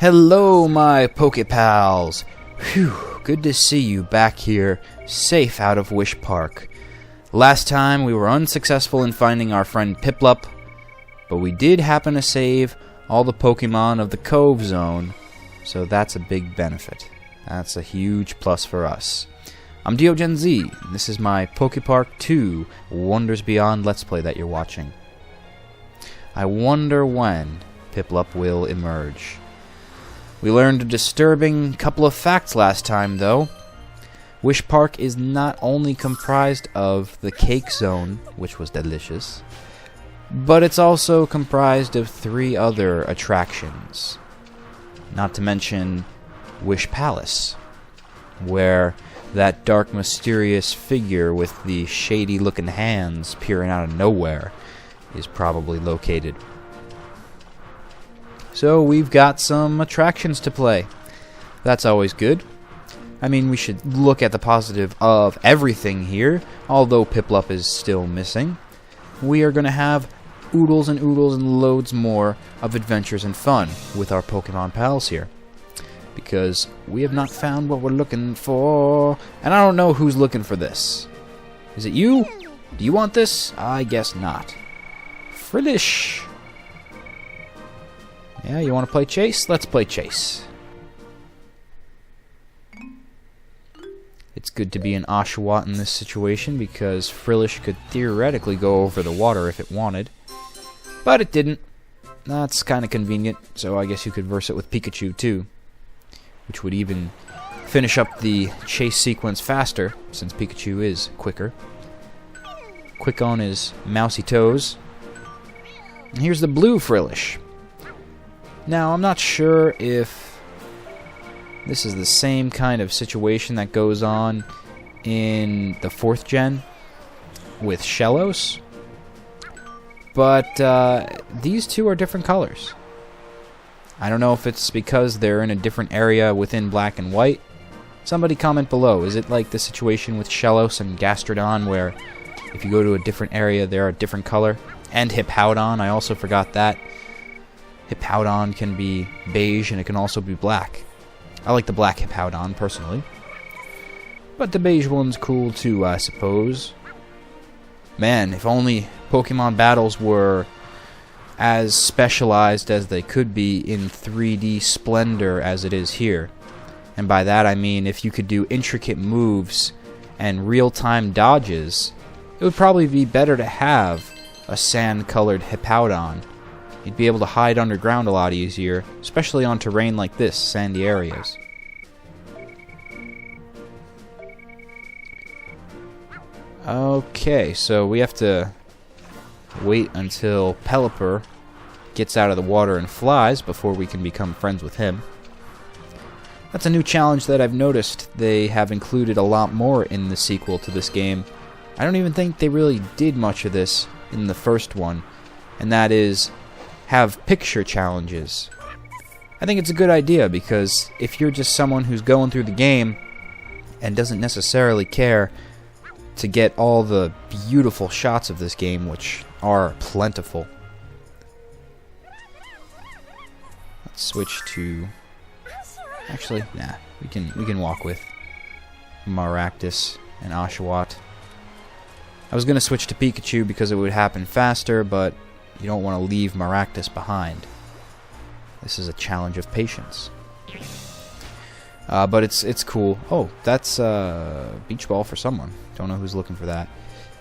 Hello, my PokePals! Phew, good to see you back here, safe out of Wish Park. Last time we were unsuccessful in finding our friend Piplup, but we did happen to save all the Pokemon of the Cove Zone, so that's a big benefit. That's a huge plus for us. I'm DeoGenZ, and this is my PokePark 2 Wonders Beyond Let's Play that you're watching. I wonder when Piplup will emerge. We learned a disturbing couple of facts last time, though. Wish Park is not only comprised of the Cake Zone, which was delicious, but it's also comprised of 3 other attractions. Not to mention Wish Palace, where that dark, mysterious figure with the shady-looking hands peering out of nowhere is probably located. So we've got some attractions to play. That's always good. I mean, we should look at the positive of everything here, although Piplup is still missing. We are going to have oodles and oodles and loads more of adventures and fun with our Pokemon pals here. Because we have not found what we're looking for. And I don't know who's looking for this. Is it you? Do you want this? I guess not. Frillish. Yeah, you want to play chase? Let's play chase. It's good to be an Oshawott in this situation because Frillish could theoretically go over the water if it wanted. But it didn't. That's kind of convenient, so I guess you could verse it with Pikachu too. Which would even finish up the chase sequence faster, since Pikachu is quicker. Quick on his mousy toes. And here's the blue Frillish. Now, I'm not sure if this is the same kind of situation that goes on in the 4th gen with Shellos, but these two are different colors. I don't know if it's because they're in a different area within Black and White. Somebody comment below. Is it like the situation with Shellos and Gastrodon where if you go to a different area, they're a different color? And Hippowdon, I also forgot that. Hippowdon can be beige and it can also be black. I like the black Hippowdon personally. But the beige one's cool too, I suppose. Man, if only Pokemon battles were as specialized as they could be in 3D splendor as it is here. And by that I mean if you could do intricate moves and real-time dodges, it would probably be better to have a sand-colored Hippowdon. You'd be able to hide underground a lot easier, especially on terrain like this, sandy areas. Okay, so we have to wait until Pelipper gets out of the water and flies before we can become friends with him. That's a new challenge that I've noticed they have included a lot more in the sequel to this game. I don't even think they really did much of this in the first one, and that is have picture challenges. I think it's a good idea because if you're just someone who's going through the game and doesn't necessarily care to get all the beautiful shots of this game, which are plentiful. Let's switch to... Actually, nah. We can walk with Maractus and Oshawott. I was going to switch to Pikachu because it would happen faster, but you don't want to leave Maractus behind. This is a challenge of patience. But it's cool. Oh, that's a beach ball for someone. Don't know who's looking for that.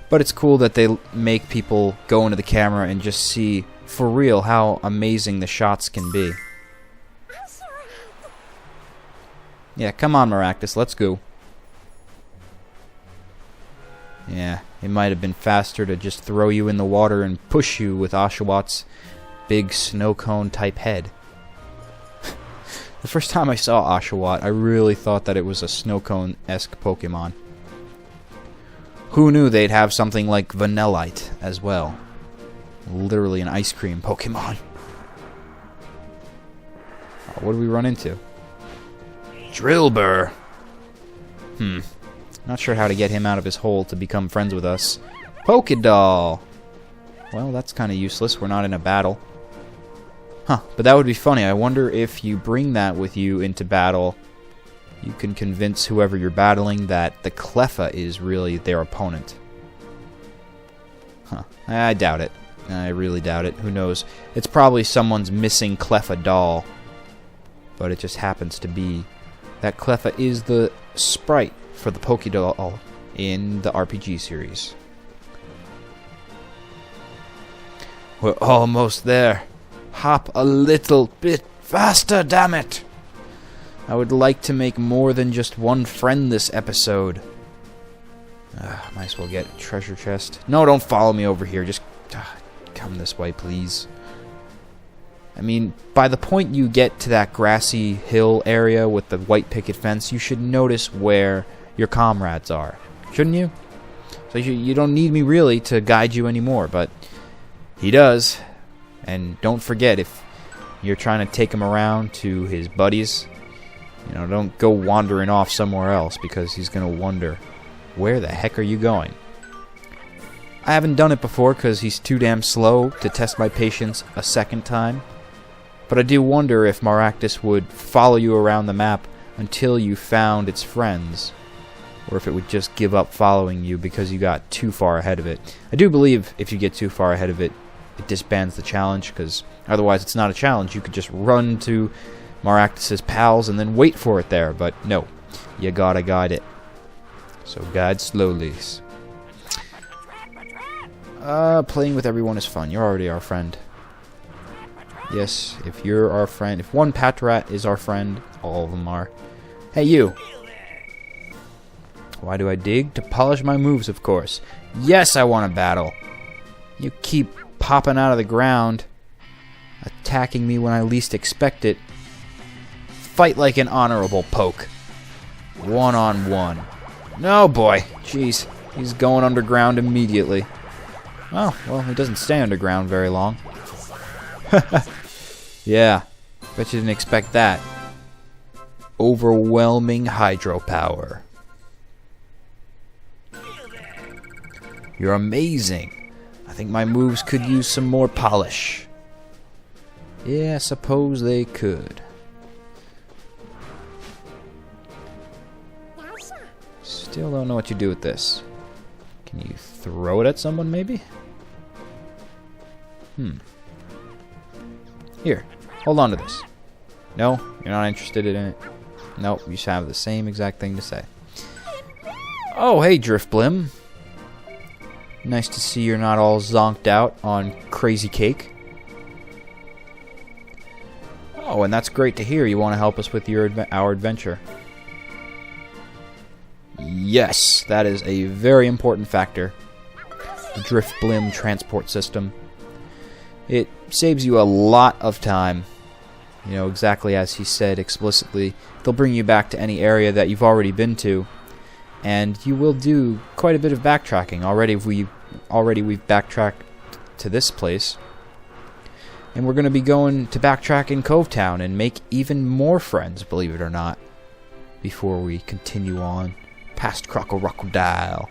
But it's cool that they make people go into the camera and just see for real how amazing the shots can be. Yeah, come on, Maractus, let's go. Yeah, it might have been faster to just throw you in the water and push you with Oshawott's big snow cone type head. The first time I saw Oshawott, I really thought that it was a snow cone-esque Pokemon. Who knew they'd have something like Vanillite as well? Literally an ice cream Pokemon. Oh, what did we run into? Drillbur! Not sure how to get him out of his hole to become friends with us. Pokédoll! Well, that's kind of useless. We're not in a battle. Huh, but that would be funny. I wonder if you bring that with you into battle, you can convince whoever you're battling that the Cleffa is really their opponent. Huh, I doubt it. I really doubt it. Who knows? It's probably someone's missing Cleffa doll. But it just happens to be that Cleffa is the sprite for the Pokédoll in the RPG series. We're almost there. Hop a little bit faster, damn it! I would like to make more than just one friend this episode. Might as well get a treasure chest. No, don't follow me over here. Just come this way, please. I mean, by the point you get to that grassy hill area with the white picket fence, you should notice where your comrades are. Shouldn't you? So you don't need me really to guide you anymore, but he does. And don't forget, if you're trying to take him around to his buddies, you know, don't go wandering off somewhere else, because he's going to wonder, where the heck are you going? I haven't done it before because he's too damn slow to test my patience a second time. But I do wonder if Maractus would follow you around the map until you found its friends, or if it would just give up following you because you got too far ahead of it. I do believe if you get too far ahead of it, it disbands the challenge, because otherwise it's not a challenge. You could just run to Maractus's pals and then wait for it there, but no, you gotta guide it. So guide slowly. Playing with everyone is fun. You're already our friend. Yes, if you're our friend, if one Patrat is our friend, all of them are. Hey, you! Why do I dig? To polish my moves, of course. Yes, I want to battle! You keep popping out of the ground, attacking me when I least expect it. Fight like an honorable poke. One-on-one. No, boy. Jeez, he's going underground immediately. Oh, well, he doesn't stay underground very long. Yeah, bet you didn't expect that. Overwhelming hydropower. You're amazing. I think my moves could use some more polish. Yeah, I suppose they could. Still don't know what you do with this. Can you throw it at someone, maybe? Here, hold on to this. No, you're not interested in it? Nope, you should have the same exact thing to say. Oh, hey, Driftblim. Nice to see you're not all zonked out on crazy cake. Oh, and that's great to hear. You want to help us with our adventure. Yes, that is a very important factor. The Driftblim transport system. It saves you a lot of time. You know, exactly as he said explicitly. They'll bring you back to any area that you've already been to. And you will do quite a bit of backtracking. Already we've backtracked to this place. And we're going to be going to backtrack in Covetown and make even more friends, believe it or not, before we continue on past Crocodile.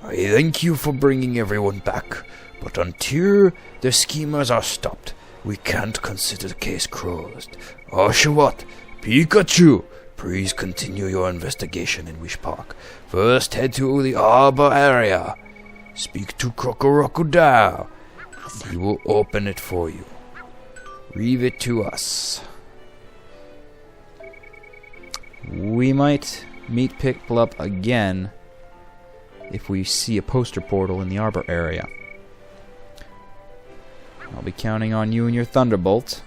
I thank you for bringing everyone back, but until the schemers are stopped, we can't consider the case closed. Oshawott, Pikachu, please continue your investigation in Wish Park. First, head to the Arbor area. Speak to Crocodile. He will open it for you. Leave it to us. We might meet Piplup again if we see a poster portal in the Arbor area. I'll be counting on you and your Thunderbolt.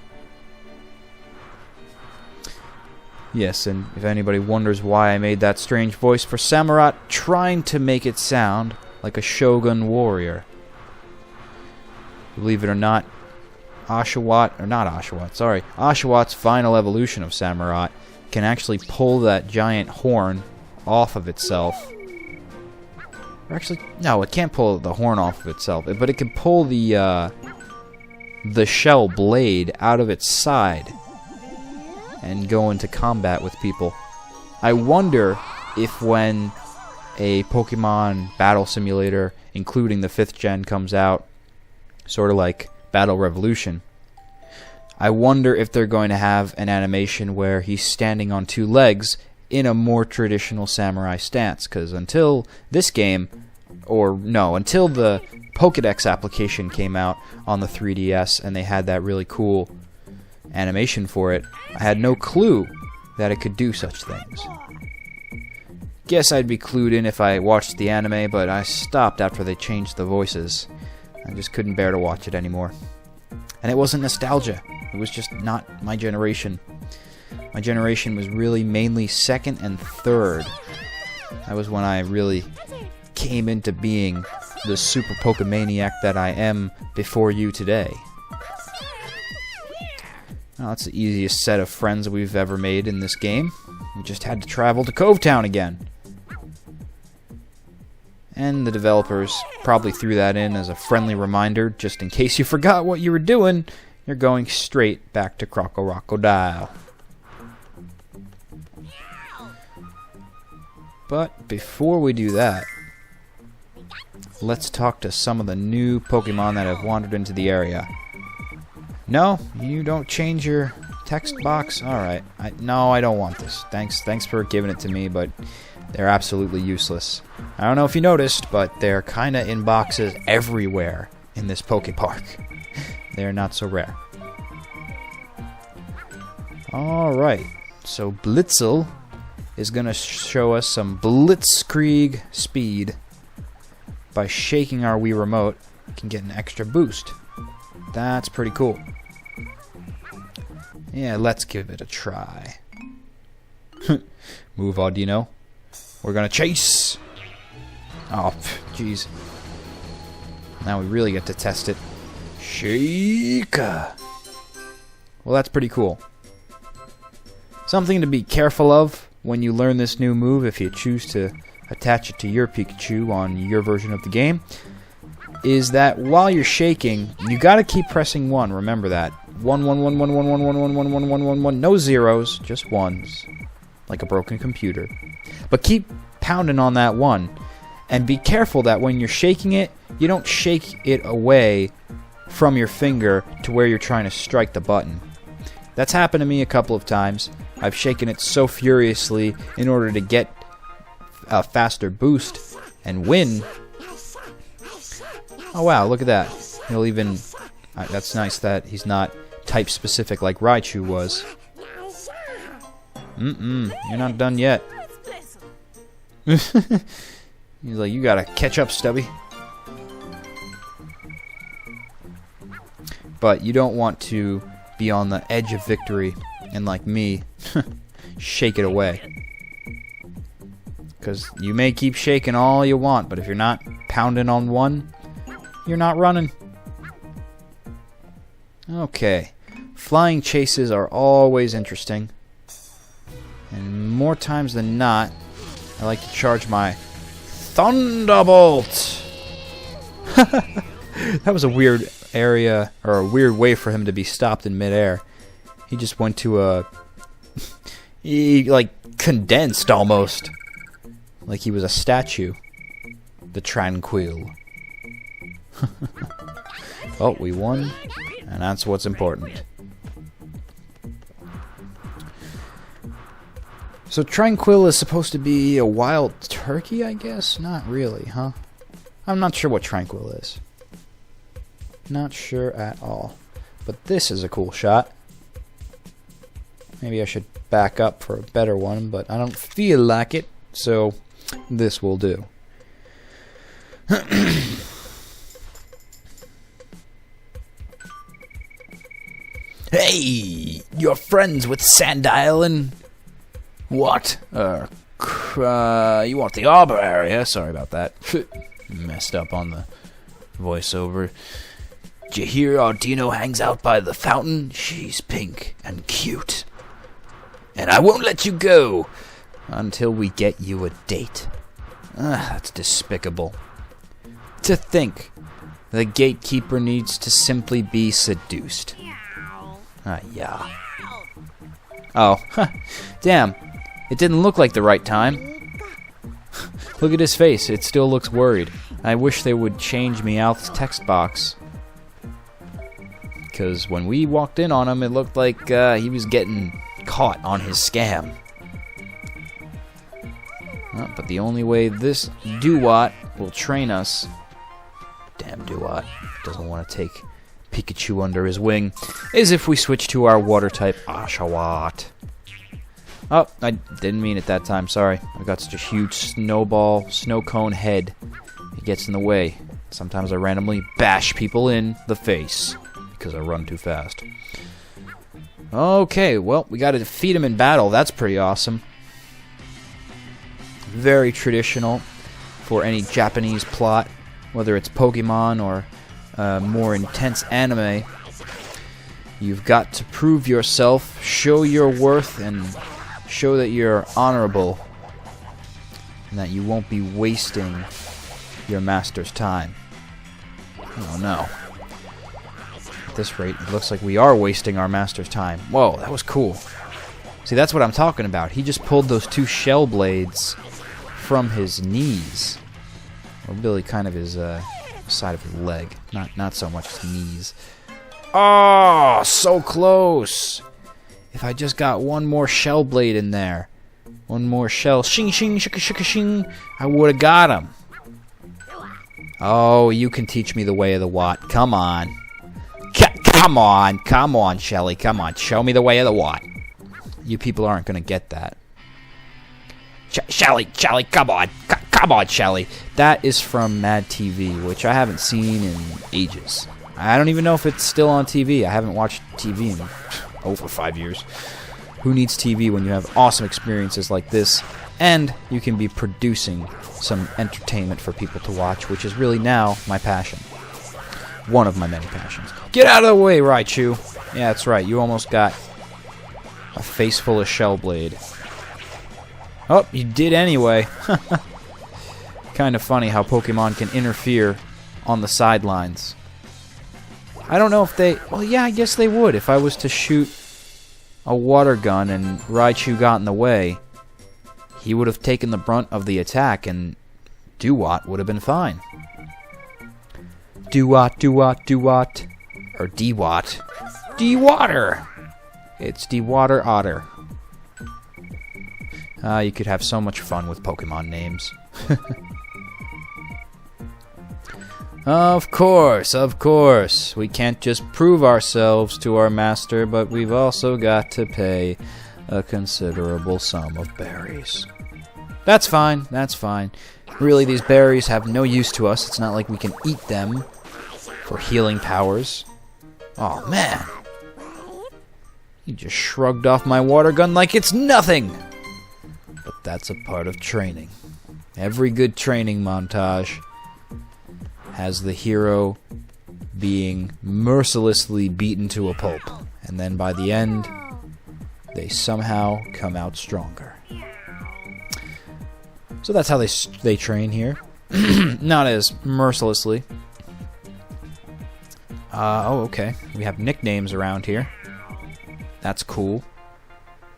Yes, and if anybody wonders why I made that strange voice for Samurott, trying to make it sound like a Shogun warrior. Believe it or not, Oshawott's final evolution of Samurott can actually pull that giant horn off of itself. Or actually, no, it can't pull the horn off of itself, but it can pull the shell blade out of its side and go into combat with people. I wonder if when a Pokemon battle simulator, including the 5th gen, comes out, sort of like Battle Revolution, I wonder if they're going to have an animation where he's standing on two legs in a more traditional samurai stance, because until this game, or no, until the Pokédex application came out on the 3DS and they had that really cool animation for it, I had no clue that it could do such things. Guess I'd be clued in if I watched the anime, but I stopped after they changed the voices. I just couldn't bear to watch it anymore. And it wasn't nostalgia. It was just not my generation. My generation was really mainly second and third. That was when I really came into being the super Pokemaniac that I am before you today. Well, that's the easiest set of friends we've ever made in this game. We just had to travel to Covetown again. And the developers probably threw that in as a friendly reminder, just in case you forgot what you were doing, you're going straight back to Crocodile. But before we do that, let's talk to some of the new Pokemon that have wandered into the area. No, you don't change your text box? Alright. No, I don't want this. Thanks for giving it to me, but they're absolutely useless. I don't know if you noticed, but they're kinda in boxes everywhere in this PokePark. They're not so rare. Alright, so Blitzel is gonna show us some blitzkrieg speed. By shaking our Wii Remote, we can get an extra boost. That's pretty cool. Yeah, let's give it a try. Move on, Dino. We're gonna chase! Oh, jeez. Now we really get to test it. Shika! Well, that's pretty cool. Something to be careful of when you learn this new move, if you choose to attach it to your Pikachu on your version of the game, is that while you're shaking, you gotta keep pressing 1. Remember that. 1, 1, 1, 1, 1, 1, 1, 1, 1, 1, 1, 1, 1. No zeros, just ones. Like a broken computer. But keep pounding on that 1. And be careful that when you're shaking it, you don't shake it away from your finger to where you're trying to strike the button. That's happened to me a couple of times. I've shaken it so furiously in order to get a faster boost and win. Oh wow, look at that. He'll even... that's nice that he's not type specific like Raichu was. You're not done yet. He's like, you gotta catch up, Stubby. But you don't want to be on the edge of victory and, like me, shake it away. Because you may keep shaking all you want, but if you're not pounding on 1, you're not running. Okay. Flying chases are always interesting. And more times than not, I like to charge my Thunderbolt! That was a weird area, or a weird way for him to be stopped in midair. He just went to a... he, like, condensed almost. Like he was a statue. The Tranquil. Oh, we won. And that's what's important. So Tranquil is supposed to be a wild turkey, I guess? Not really, huh? I'm not sure what Tranquil is. Not sure at all. But this is a cool shot. Maybe I should back up for a better one, but I don't feel like it, so this will do. Hey, you're friends with Sandile and... What? You want the Arbor area? Sorry about that. Messed up on the voiceover. Did you hear our Dino hangs out by the fountain? She's pink and cute. And I won't let you go until we get you a date. That's despicable. To think, the gatekeeper needs to simply be seduced. Yeah. Oh, damn. It didn't look like the right time. Look at his face. It still looks worried. I wish they would change Meowth's text box. because when we walked in on him, it looked like he was getting caught on his scam. But the only way this Duat will train us... Damn Duat. Doesn't want to take Pikachu under his wing. Is if we switch to our water type Oshawott. Oh, I didn't mean it that time. Sorry. I've got such a huge snowball, snow cone head. It gets in the way. Sometimes I randomly bash people in the face because I run too fast. Okay, well, we got to defeat him in battle. That's pretty awesome. Very traditional for any Japanese plot, whether it's Pokemon or more intense anime. You've got to prove yourself, show your worth, and show that you're honorable, and that you won't be wasting your master's time. Oh no. At this rate, it looks like we are wasting our master's time. Whoa, that was cool. See, that's what I'm talking about. He just pulled those 2 shell blades from his knees. Or really kind of his side of his leg. Not so much his knees. Oh, so close! If I just got one more shell blade in there. One more shell. Shing, shing, shika, shika, shing. I would have got him. Oh, you can teach me the way of the Watt. Come on. Come on. Come on, Shelly. Come on. Show me the way of the Watt. You people aren't going to get that. Shelly, come on. Come on, Shelly. That is from Mad TV, which I haven't seen in ages. I don't even know if it's still on TV. I haven't watched TV in over 5 years. Who needs TV when you have awesome experiences like this, and you can be producing some entertainment for people to watch, which is really now my passion. One of my many passions. Get out of the way, Raichu! Yeah, that's right. You almost got a face full of shell blade. Oh, you did anyway. Kind of funny how Pokemon can interfere on the sidelines. I don't know if they... Well, yeah, I guess they would. If I was to shoot a water gun and Raichu got in the way, he would have taken the brunt of the attack, and Duat would have been fine. Duat, Duat, Duat. Or Dewat. Dewater! It's Dewater Otter. You could have so much fun with Pokemon names. Of course, of course. We can't just prove ourselves to our master, but we've also got to pay a considerable sum of berries. That's fine, that's fine. Really, these berries have no use to us. It's not like we can eat them for healing powers. Oh, man. He just shrugged off my water gun like it's nothing. But that's a part of training. Every good training montage has the hero being mercilessly beaten to a pulp. And then by the end, they somehow come out stronger. So that's how they train here. Not as mercilessly. Oh, okay. We have nicknames around here. That's cool.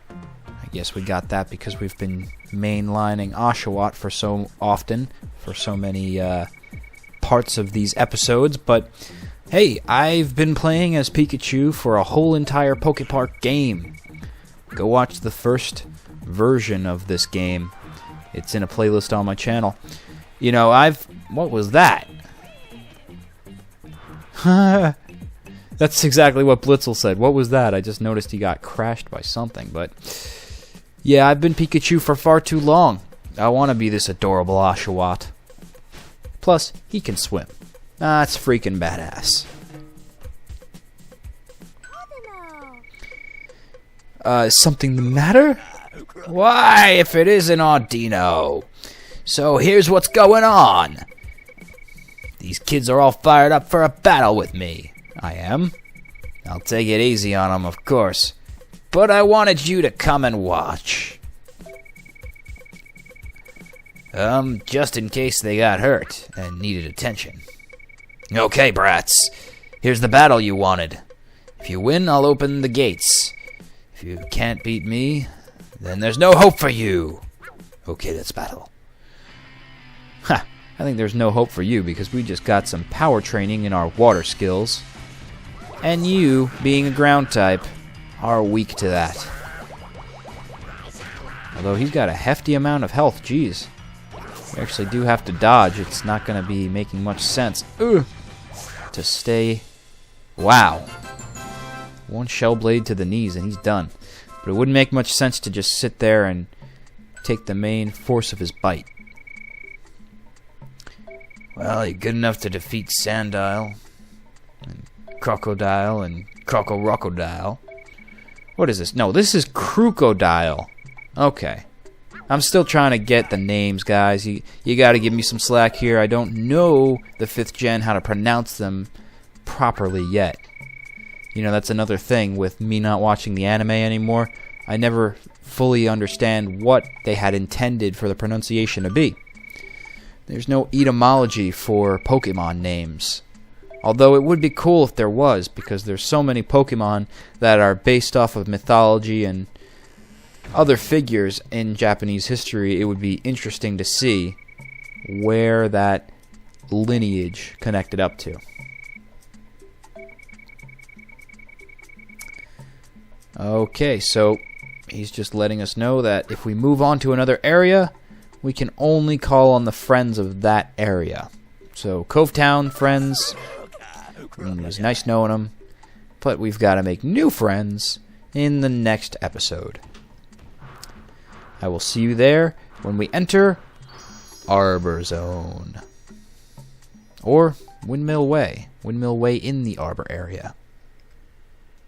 I guess we got that because we've been mainlining Oshawott for so often, for so many parts of these episodes. But hey, I've been playing as Pikachu for a whole entire PokePark game. Go watch the first version of this game. It's in a playlist on my channel. You know, what was that? That's exactly what Blitzel said. What was that? I just noticed he got crashed by something, but... Yeah, I've been Pikachu for far too long. I want to be this adorable Oshawott. Plus, he can swim. That's freaking badass. Is something the matter? Why, if it isn't Audino. So here's what's going on. These kids are all fired up for a battle with me. I am. I'll take it easy on them, of course. But I wanted you to come and watch. Just in case they got hurt and needed attention. Okay, brats. Here's the battle you wanted. If you win, I'll open the gates. If you can't beat me, then there's no hope for you. Okay, let's battle. Ha! I think there's no hope for you because we just got some power training in our water skills. And you, being a ground type, are weak to that. Although he's got a hefty amount of health, jeez. We actually do have to dodge. It's not going to be making much sense to stay. Wow. One shell blade to the knees and he's done. But it wouldn't make much sense to just sit there and take the main force of his bite. Well, you're good enough to defeat Sandile, and Crocodile, and Crocodile. What is this? No, this is Crocodile. Okay. I'm still trying to get the names, guys. You got to give me some slack here. I don't know the 5th gen how to pronounce them properly yet. You know, that's another thing with me not watching the anime anymore. I never fully understand what they had intended for the pronunciation to be. There's no etymology for Pokemon names. Although it would be cool if there was, because there's so many Pokemon that are based off of mythology and other figures in Japanese history. It would be interesting to see where that lineage connected up to. Okay, so he's just letting us know that if we move on to another area, we can only call on the friends of that area. So, Covetown friends, it was nice knowing them, but we've got to make new friends in the next episode. I will see you there when we enter Arbor Zone. Or Windmill Way. Windmill Way in the Arbor area.